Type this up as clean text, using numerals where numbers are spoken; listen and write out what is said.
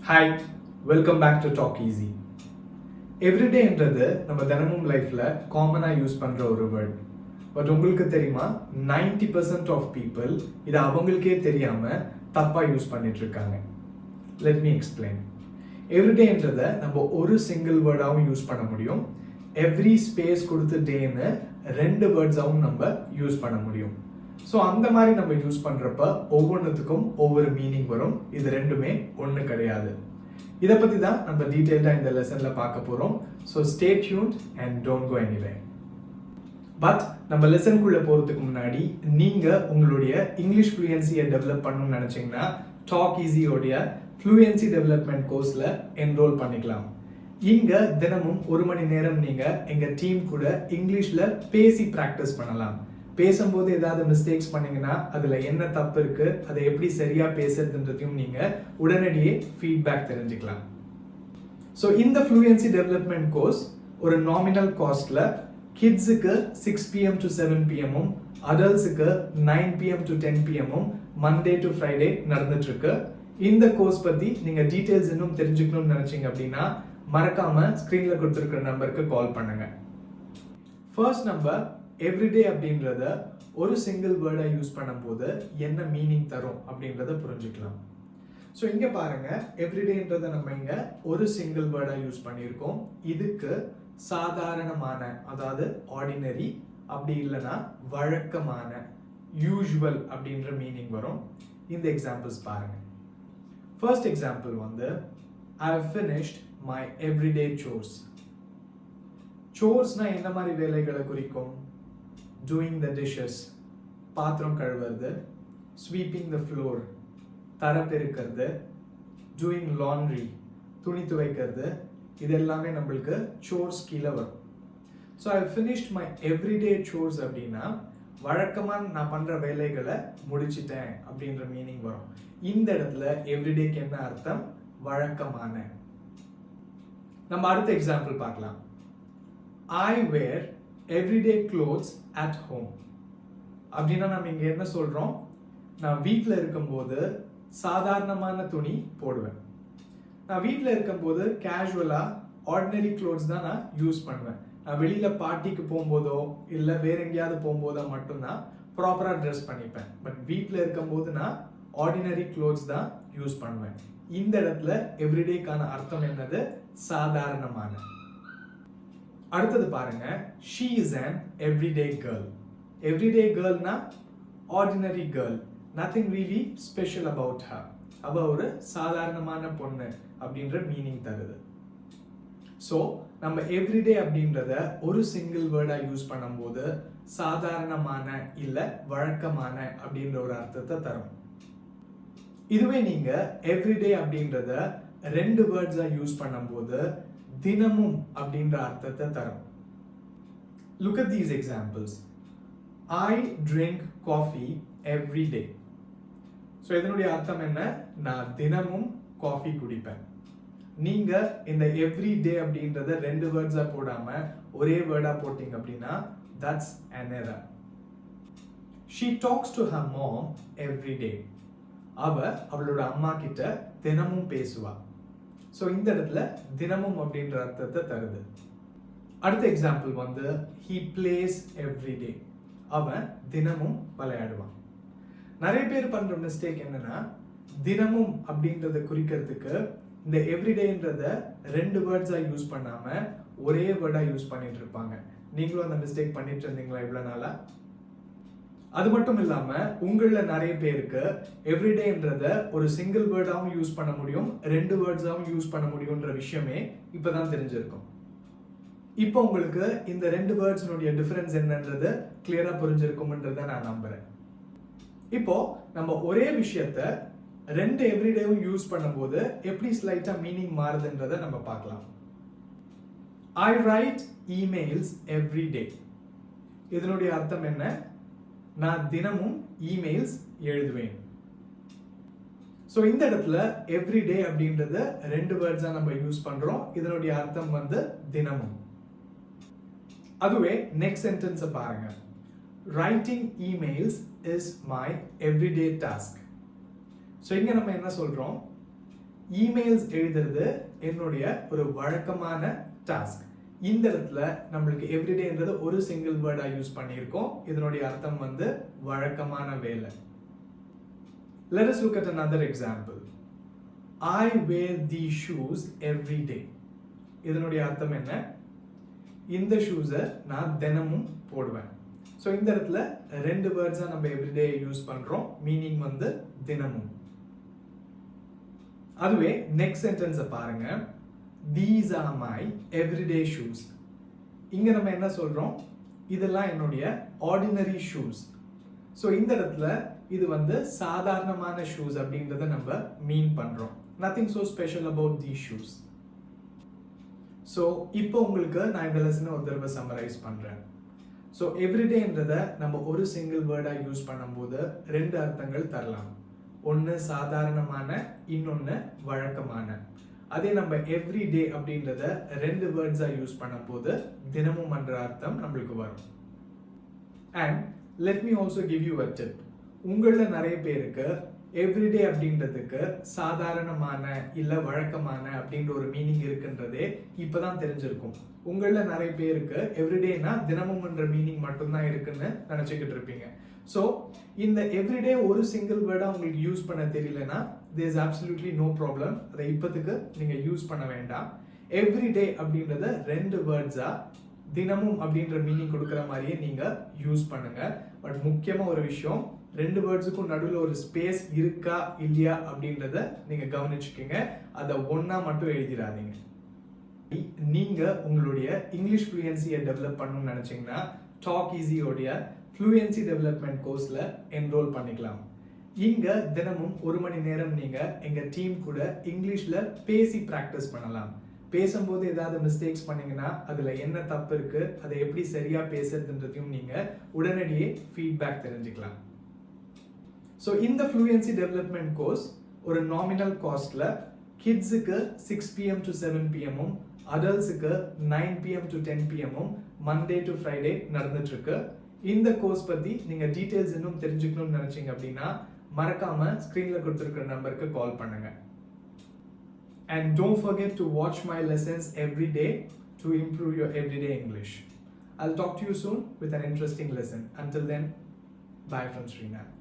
Hi, welcome back to talk easy. எவ்ரிடேன்றது நம்ம தினமும் லைஃப்பில் காமனாக யூஸ் பண்ணுற ஒரு வேர்ட். பட் உங்களுக்கு தெரியுமா, 90% ஆஃப் பீப்புள் இதை அவங்களுக்கே தெரியாமல் தப்பாக யூஸ் பண்ணிட்டு இருக்காங்க. Let me explain. எவ்ரிடேன்றதை நம்ம ஒரு சிங்கிள் வேர்டாகவும் யூஸ் பண்ண முடியும். எவ்ரி ஸ்பேஸ் கொடுத்து டேன்னு 2 வேர்ட்ஸாகவும் நம்ம யூஸ் பண்ண முடியும். ஸோ அந்த மாதிரி நம்ம யூஸ் பண்ணுறப்ப ஒவ்வொன்றுத்துக்கும் ஒவ்வொரு மீனிங் வரும். இது ரெண்டுமே ஒன்று கிடையாது. இதை பற்றி தான் நம்ம டீட்டெயில்டாக இந்த லெசனில் பார்க்க போகிறோம். So stay tuned and don't go anywhere. But நம்ம லெசனுக்குள்ளே போகிறதுக்கு முன்னாடி நீங்கள் உங்களுடைய இங்கிலீஷ் ஃப்ளூயன்சியை டெவலப் பண்ணணும்னு நினச்சிங்கன்னா டாக் ஈஸியோடைய ஃப்ளூயன்சி டெவலப்மெண்ட் கோர்ஸில் என்ரோல் பண்ணிக்கலாம். இங்கே தினமும் 1 மணி நேரம் நீங்கள் எங்கள் டீம் கூட இங்கிலீஷில் பேசி ப்ராக்டிஸ் பண்ணலாம். பேசும்போது ஏதாவது மிஸ்டேக்ஸ் பண்ணீங்கன்னா அதில் என்ன தப்பு இருக்குது, அதை எப்படி சரியாக பேசுறதுன்றதையும் நீங்கள் உடனடியே ஃபீட்பேக் தெரிஞ்சுக்கலாம். ஸோ இந்த ஃப்ளூயன்சி டெவலப்மெண்ட் கோர்ஸ் ஒரு நாமினல் காஸ்ட்டில் கிட்ஸுக்கு 6 PM to 7 PM அடல்ட்ஸுக்கு 9 PM to 10 PM Monday to Friday நடந்துட்டுருக்கு. இந்த கோர்ஸ் பற்றி நீங்கள் டீட்டெயில்ஸ் இன்னும் தெரிஞ்சுக்கணும்னு நினச்சிங்க அப்படின்னா மறக்காமல் ஸ்க்ரீனில் கொடுத்துருக்குற நம்பருக்கு கால் பண்ணுங்கள். ஃபர்ஸ்ட் நம்பர் எவ்ரிடே அப்படின்றத ஒரு சிங்கிள் வேர்டை யூஸ் பண்ணும்போது என்ன மீனிங் தரும் அப்படின்றத புரிஞ்சுக்கலாம். ஸோ இங்கே பாருங்க, எவ்ரிடேன்றதை நம்ம இங்கே ஒரு சிங்கிள் வேர்டை யூஸ் பண்ணியிருக்கோம். இதுக்கு சாதாரணமான, அதாவது ஆர்டினரி, அப்படி இல்லைன்னா வழக்கமான, யூஷுவல் அப்படின்ற மீனிங் வரும். இந்த எக்ஸாம்பிள்ஸ் பாருங்க. ஃபர்ஸ்ட் எக்ஸாம்பிள் வந்து I have finished my everyday chores. சோர்ஸ்னா என்ன மாதிரி வேலைகளை குறிக்கும்? டூயிங் த டிஷஸ், பாத்திரம் கழுவுறது, ஸ்வீப்பிங் த ஃப்ளோர், தரை பெருக்கிறது, டூயிங் லாண்ட்ரி, துணி துவைக்கிறது, இது எல்லாமே நம்மளுக்கு சோர்ஸ் கீழே வரும். So I finished my everyday source அப்படின்னா வழக்கமாக நான் பண்ணுற வேலைகளை முடிச்சிட்டேன் அப்படின்ற மீனிங் வரும். இந்த இடத்துல எவ்ரிடேக்கு என்ன அர்த்தம்? வழக்கமான. நம்ம அடுத்த எக்ஸாம்பிள் பார்க்கலாம். I wear everyday clothes at home. அப்படின்னா நம்ம இங்கே என்ன சொல்கிறோம்? நான் வீட்டில் இருக்கும்போது சாதாரணமான துணி போடுவேன். நான் வீட்டில் இருக்கும்போது கேஷுவலாக ஆர்டினரி க்ளோத்ஸ் தான் நான் யூஸ் பண்ணுவேன். நான் வெளியில் பார்ட்டிக்கு போகும்போதோ இல்லை வேற எங்கேயாவது போகும்போதோ மட்டும்தான் ப்ராப்பராக ட்ரெஸ் பண்ணிப்பேன். பட் வீட்டில் இருக்கும்போது நான் ஆர்டினரி க்ளோத்ஸ் தான் யூஸ் பண்ணுவேன். இந்த இடத்துல எவ்ரிடேக்கான அர்த்தம் என்னது? சாதாரணமான. அடுத்தது பாருங்க, she is an everyday girl. everyday girlனா ordinary girl, nothing really special about her. அவ ஒரு சாதாரணமான பொண்ணு அப்படின்ற மீனிங் தருது. ஸோ நம்ம எவ்ரிடே அப்படின்றத ஒரு சிங்கிள் வேர்டா யூஸ் பண்ணும்போது சாதாரணமான இல்லை வழக்கமான அப்படின்ற ஒரு அர்த்தத்தை தரும். இதுவே நீங்க எவ்ரிடே அப்படின்றத 2 வேர்ட்ஸா யூஸ் பண்ணும்போது தினமும் அப்படின்ற அர்த்தத்தை தரும். Look at these examples. I drink coffee every day. So இதனுடைய அர்த்தம் என்ன? நான் தினமும் காஃபி குடிப்பேன். நீங்க இந்த எவ்ரி டே அப்படின்றத 2 வேர்ட்ஸா போடாம ஒரே வேர்டா போட்டீங்க அப்படின்னா that's an error. She talks to her mom every day. அவளோட அம்மா கிட்ட தினமும் பேசுவா. ஸோ இந்த இடத்துல தினமும் அப்படின்ற அர்த்தத்தை தருது. அடுத்த எக்ஸாம்பிள் வந்து he plays every day. அவன் தினமும் விளையாடுவான். நிறைய பேர் பண்ற மிஸ்டேக் என்னன்னா, தினமும் அப்படின்றத குறிக்கிறதுக்கு இந்த எவ்ரிடேன்றத 2 வேர்ட்ஸா யூஸ் பண்ணாம ஒரே வேர்டா யூஸ் பண்ணிட்டு இருப்பாங்க. நீங்களும் அந்த மிஸ்டேக் பண்ணிட்டு இருந்தீங்களா இவ்வளவு நாளா? அது மட்டும் இல்லாம உங்கள நிறைய பேருக்கு எவ்ரிடேன்றத ஒரு சிங்கிள் வேர்டாவும் யூஸ் பண்ண முடியும், 2 வேர்ட்ஸாவும் யூஸ் பண்ண முடியும்ன்ற விஷயமே இப்பதான் தெரிஞ்சிருக்கும். இப்போ உங்களுக்கு இந்த 2 வேர்ட்ஸ்னுடைய டிஃபரன்ஸ் என்னன்றது கிளியரா புரிஞ்சிருக்கும்ன்றத நான் நம்புறேன். இப்போ நம்ம ஒரே விஷயத்த 2 எவ்ரிடேவும் யூஸ் பண்ணும்போது எப்படி ஸ்லைட்டா மீனிங் மாறுதுன்றத நம்ம பார்க்கலாம். I write emails every day. இதனுடைய அர்த்தம் என்ன? நான் தினமும் இமெயில்ஸ் எழுதுவேன். ஸோ இந்த இடத்துல எவ்ரிடே அப்படின்றத 2 வேர்ட்ஸா நம்ம யூஸ் பண்றோம். இதனுடைய அர்த்தம் வந்து தினமும். அதுவே நெக்ஸ்ட் சென்டென்ஸை பாருங்க. Writing emails is my everyday task. So இங்கே நம்ம என்ன சொல்கிறோம்? இமெயில்ஸ் எழுதுறது என்னுடைய ஒரு வழக்கமான டாஸ்க். இந்த இடத்துல நம்மளுக்கு எவ்ரிடேன்றது ஒரு சிங்கிள் வேர்டா யூஸ் பண்ணியிருக்கோம். இதனுடைய அர்த்தம் வந்து வழக்கமான வேலை. Let us look at another example. I wear these shoes every day. இதனுடைய அர்த்தம் என்ன? இந்த ஷூஸை நான் தினமும் போடுவேன். ஸோ இந்த இடத்துல ரெண்டு வேர்ட்ஸாக நம்ம எவ்ரிடே யூஸ் பண்ணுறோம். மீனிங் வந்து தினமும். அதுவே நெக்ஸ்ட் சென்டென்ஸை பாருங்க. These are my everyday shoes. இங்க நம்ம என்ன சொல்றோம்? இதெல்லாம் என்னுடைய ஆர்டினரி ஷூஸ். ஸோ இந்த இடத்துல இது வந்து சாதாரணமான ஷூஸ் அப்படின்றத நம்ம மீன் பண்றோம். Nothing so special about these shoes. So இப்போ உங்களுக்கு நான் இந்த லெசனை ஒரு தடவை சம்மரைஸ் பண்றேன். ஸோ எவ்ரிடேன்றதை நம்ம ஒரு சிங்கிள் வேர்டாக யூஸ் பண்ணும்போது ரெண்டு அர்த்தங்கள் தரலாம். ஒன்று சாதாரணமான, இன்னொன்று வழக்கமான. அதே நம்ம எவ்ரிடே அப்படின்றத ரெண்டு வேர்ட்ஸாக யூஸ் பண்ணும்போது தினமும் என்ற அர்த்தம் நம்மளுக்கு வரும். And let me also give you a tip. உங்களில் நிறைய பேருக்கு எவ்ரிடே அப்படின்றதுக்கு சாதாரணமான இல்லை வழக்கமான அப்படின்ற ஒரு மீனிங் இருக்குன்றதே இப்போதான் தெரிஞ்சிருக்கும். உங்களில் நிறைய பேருக்கு எவ்ரிடேனா தினமும் என்ற மீனிங் மட்டும்தான் இருக்குன்னு நினச்சிக்கிட்டு இருப்பீங்க. ஸோ இந்த எவ்ரிடே ஒரு சிங்கிள் வேர்டாக உங்களுக்கு யூஸ் பண்ண தெரியலனா there is absolutely no problem. அதை இப்போதுக்கு நீங்கள் யூஸ் பண்ண வேண்டாம். எவ்ரிடே அப்படின்றத ரெண்டு வேர்ட்ஸாக தினமும் அப்படின்ற மீனிங் கொடுக்குற மாதிரியே நீங்கள் யூஸ் பண்ணுங்க. பட் முக்கியமாக ஒரு விஷயம், ரெண்டு வேர்ட்ஸுக்கும் நடுவில் ஒரு ஸ்பேஸ் இருக்கா இல்லையா அப்படின்றத நீங்கள் கவனிச்சுக்கோங்க. அதை ஒன்றா மட்டும் எழுதிடாதீங்க. நீங்கள் உங்களுடைய இங்கிலீஷ் ஃப்ளூயன்சியை டெவலப் பண்ணணும்னு நினச்சிங்கன்னா டாக் ஈஸியோடைய ஃப்ளூயன்சி டெவலப்மெண்ட் கோர்ஸில் என்ரோல் பண்ணிக்கலாம். இங்கே தினமும் 1 மணி நேரம் நீங்கள் எங்கள் டீம் கூட இங்கிலீஷில் பேசி ப்ராக்டிஸ் பண்ணலாம். பேசும்போது ஏதாவது மிஸ்டேக்ஸ் பண்ணீங்கன்னா அதில் என்ன தப்பு இருக்குது, அதை எப்படி சரியாக பேசுறதுன்றதையும் நீங்கள் உடனடியே ஃபீட்பேக் தெரிஞ்சுக்கலாம். ஸோ இந்த ஃப்ளூயன்சி டெவலப்மெண்ட் கோர்ஸ் ஒரு நாமினல் காஸ்ட்டில் கிட்ஸுக்கு 6 PM to 7 PM அடல்ட்ஸுக்கு 9 PM to 10 PM Monday to Friday நடந்துட்டுருக்கு. இந்த கோர்ஸ் பற்றி நீங்கள் டீட்டெயில்ஸ் இன்னும் தெரிஞ்சுக்கணும்னு நினச்சிங்க அப்படின்னா மறக்காமல் ஸ்க்ரீனில் கொடுத்துருக்குற நம்பருக்கு கால் பண்ணுங்கள். And don't forget to watch my lessons every day to improve your everyday English. I'll talk to you soon with an interesting lesson. Until then, bye from Srinath.